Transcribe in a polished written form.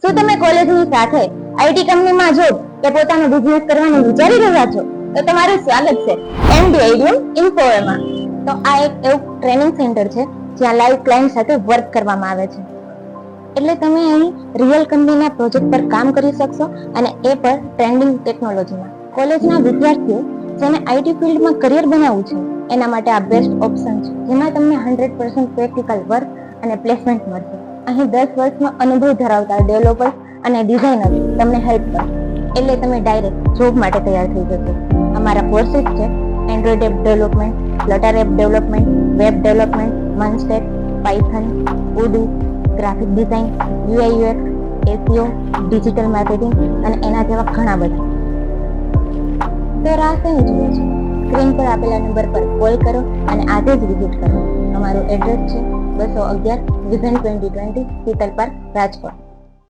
શું તમે કોલેજની સાથે આઈટી કંપનીમાં જોબ કે પોતાનો બિઝનેસ કરવાનું વિચારી રહ્યા છો? તો તમારું સ્વાગત છે એમડી આઈડિયમ ઇન્ફોમાં. તો આ એક એવું ટ્રેનિંગ સેન્ટર છે જ્યાં લાઈવ ક્લાયન્ટ સાથે વર્ક કરવામાં આવે છે. એટલે તમે અહીં રિયલ કંપનીના પ્રોજેક્ટ પર કામ કરી શકશો અને એ પર ટ્રેન્ડિંગ ટેકનોલોજીમાં. કોલેજના વિદ્યાર્થીઓ જેને આઈટી ફિલ્ડમાં કરિયર બનાવવું છે એના માટે આ બેસ્ટ ઓપ્શન છે, જેમાં તમને 100% પ્રેક્ટિકલ વર્ક અને પ્લેસમેન્ટ મળશે. અહીં 10 વર્ષનો અનુભવ ધરાવતા ડેવલપર્સ અને ડિઝાઇનર્સ તમને હેલ્પ કરશે, એટલે તમે ડાયરેક્ટ જોબ માટે તૈયાર થઈ જશો. અમારા કોર્સિસ છે Android app development, Flutter app development, web development, MERN stack, Python, ઉડુ, graphic design, UI UX, SEO, digital marketing અને એના જેવા ઘણા બધા. તો રાહ શેની જુઓ છો? સ્ક્રીન પર આપેલા નંબર પર કોલ કરો અને આજે જ વિઝિટ કરો. અમારું એડ્રેસ છે 211 વિઝન 2020 શીતલ પાર્ક, રાજકોટ.